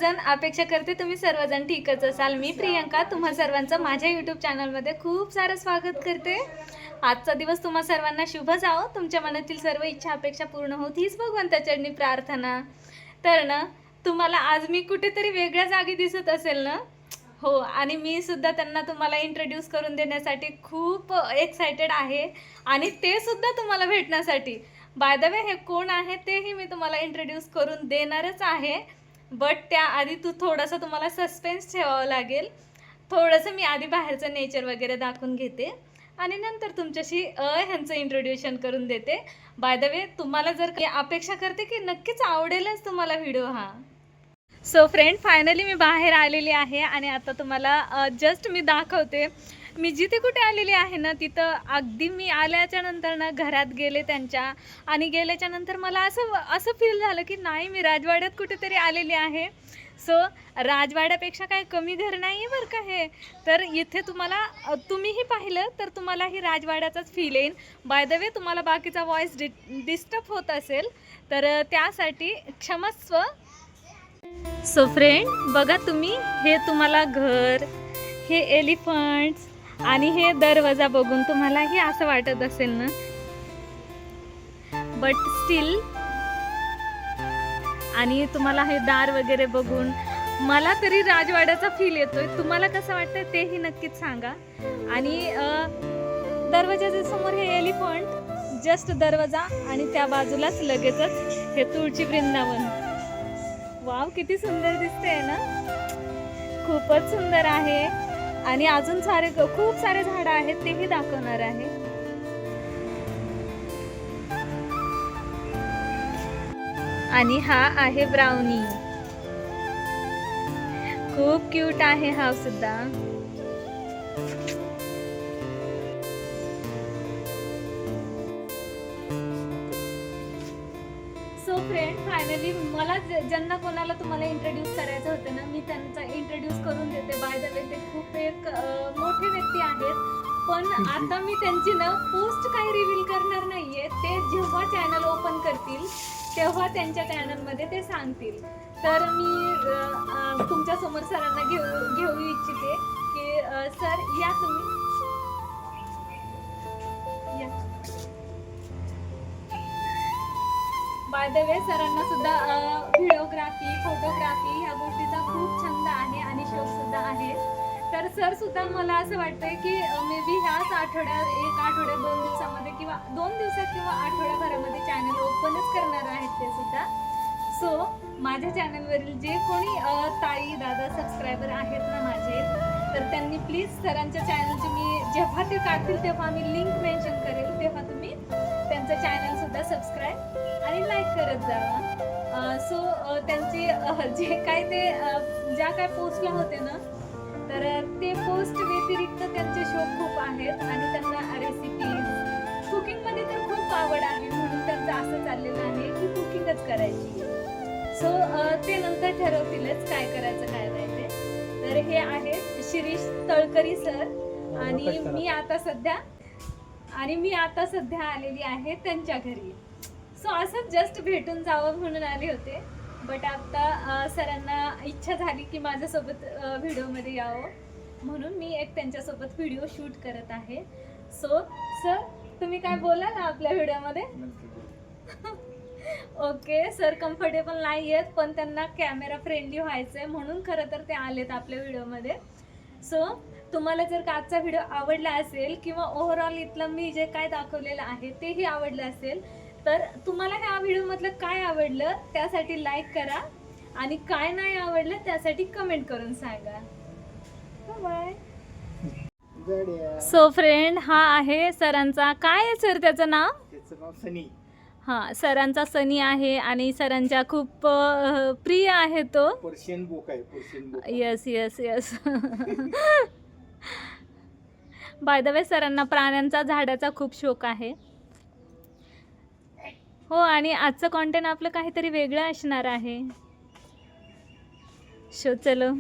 सर्वजण, अपेक्षा करते तुम्ही सर्वजण ठीकच असाल। मी प्रियंका तुम्हा सर्वांचं माझ्या यूट्यूब चॅनलमध्ये खूप सारं स्वागत करते। आजचा दिवस तुम्हा सर्वांना शुभ जावो, तुमच्या मनातील सर्व इच्छा अपेक्षा पूर्ण होत हीच भगवंताचरणी प्रार्थना। तर ना तुम्हाला आज मी कुठेतरी वेगळ्या जागी दिसत असेल ना, हो, आणि मी सुद्धा त्यांना तुम्हाला इंट्रोड्यूस करून देण्यासाठी खूप एक्साइटेड आहे आणि ते सुद्धा तुम्हाला भेटण्यासाठी। बाय द वे हे कोण आहे तेही मी तुम्हाला इंट्रोड्यूस करून देणारच आहे, बट त्याआधी थोडंसं तुम्हाला सस्पेन्स ठेवावं लागेल। थोडंसं मी आधी बाहेरचं नेचर वगैरे दाखवून घेते आणि नंतर तुमच्याशी ह्यांचं इंट्रोड्यूशन करून देते। बाय द वे तुम्हाला जर काही अपेक्षा करते की नक्कीच आवडेलच तुम्हाला व्हिडिओ हा। सो फ्रेंड, फायनली मी बाहेर आलेली आहे आणि आता तुम्हाला जस्ट मी दाखवते। मी जिथे कुठे आलेली आहे ना, तिथं अगदी मी आल्याच्या नंतर ना घरात गेले त्यांच्या, आणि गेल्याच्या नंतर मला असं फील झालं की नाही, मी राजवाड्यात कुठेतरी आलेली आहे। सो राजवाड्यापेक्षा काही कमी घर नाही आहे बरं का हे। तर इथे तुम्हीही पाहिलं तर तुम्हालाही राजवाड्याचाच फील येईल। बाय द वे तुम्हाला बाकीचा व्हॉइस डिस्टर्ब होत असेल तर त्यासाठी क्षमस्व। सो फ्रेंड बघा तुम्ही, हे तुम्हाला घर, हे एलिफंट्स आणि हे दरवाजा बघून तुम्हालाही असं वाटत असेल ना, बट स्टील, आणि तुम्हाला हे दार वगैरे बघून मला तरी राजवाड्याचा फील येतोय। तुम्हाला कसं वाटतंय तेही नक्कीच सांगा। आणि दरवाजाच्या समोर हे एलिफंट, जस्ट दरवाजा आणि त्या बाजूलाच लगेचच हे तुळची वृंदावन। वाव, किती सुंदर दिसते ना, खूपच सुंदर आहे। आणि अजून खूप सारे झाडं आहेत, तेही दाखवणार आहे। आणि हा आहे ब्राउनी, खूप क्यूट आहे हा सुद्धा। सो फ्रेंड, फायनली मला ज्यांना कोणाला तुम्हाला इंट्रोड्यूस करायचं होतं ना, मी त्यांचा इंट्रोड्यूस करून देते। बाय द वे ते खूप एक मोठे व्यक्ती आहेत, पण आता मी त्यांची ना पोस्ट काही रिव्हील करणार नाहीये। ते जेव्हा चॅनल ओपन करतील तेव्हा त्यांच्या चॅनलमध्ये ते सांगतील। तर मी तुमच्या समोर सरांना घेऊ इच्छिते की सर या तुम्ही, या। बाय द वे सरांना सुद्धा व्हिडिओग्राफी, फोटोग्राफी ह्या गोष्टीचा खूप छंद आहे आणि शौक सुद्धा आहे। तर सर सुद्धा मला असं वाटतंय की मे बी ह्याच आठवड्यात, एक आठवड्यात, 2 दिवसामध्ये किंवा 2 दिवसात किंवा आठवड्याभरामध्ये चॅनल ओपनच करणार आहेत ते सुद्धा। सो माझ्या चॅनलवरील जे कोणी ताई दादा सबस्क्रायबर आहेत ना माझे, तर त्यांनी प्लीज सरांच्या चॅनलची, मी जेव्हा ते काढतील तेव्हा मी लिंक मेन्शन करेल, तेव्हा तुम्ही त्यांचं चॅनल सुद्धा सबस्क्राईब आणि लाईक करत जावा। सो त्यांचे जे काय ते ज्या काय पोस्टला होते ना, तर ते पोस्ट व्यतिरिक्त त्यांचे शौक खूप आहेत आणि त्यांना रेसिपीज, कुकिंगमध्ये तर खूप आवड आहे, म्हणून त्यांचं असं चाललेलं आहे की कुकिंगच करायची। सो ते नंतर ठरवतीलच काय करायचं काय नाही ते। तर हे आहेत शिरीष तळकरी सर, आणि मी आता सध्या आलेली आहे त्यांच्या घरी। सो असं जस्ट भेटून जावं म्हणून आले होते, बट आता सरांना इच्छा झाली की माझ्यासोबत व्हिडिओमध्ये यावं, म्हणून मी एक त्यांच्यासोबत व्हिडिओ शूट करत आहे। सो सर, तुम्ही काय बोलाल आपल्या व्हिडिओमध्ये? ओके, सर कम्फर्टेबल नाही आहेत, पण त्यांना कॅमेरा फ्रेंडली व्हायचं आहे, म्हणून खरं तर ते आलेत आपल्या व्हिडिओमध्ये। सो तुम्हाला जर का आजचा व्हिडिओ आवडला असेल किंवा ओव्हरऑल इथलं मी जे काय दाखवलेलं आहे तेही आवडलं असेल, तर तुम्हाला ह्या व्हिडिओमधलं काय आवडलं त्यासाठी लाईक करा, आणि काय नाही आवडलं त्यासाठी कमेंट करून सांगा। बाय। सो फ्रेंड, हा आहे सरांचा, काय आहे सर त्याचं नाव? त्याचं नाव सनी। हां, सरांचा सनी आहे आणि सरांच्या खूप प्रिय आहे तो पर्शियन बोक आहे, Persian book. Yes yes yes. By the way सरांना प्राण्यांचा, झाडाचा खूप शौक आहे। हो, आणि आजचं कंटेंट आपलं काहीतरी वेगळं असणार आहे। चलो।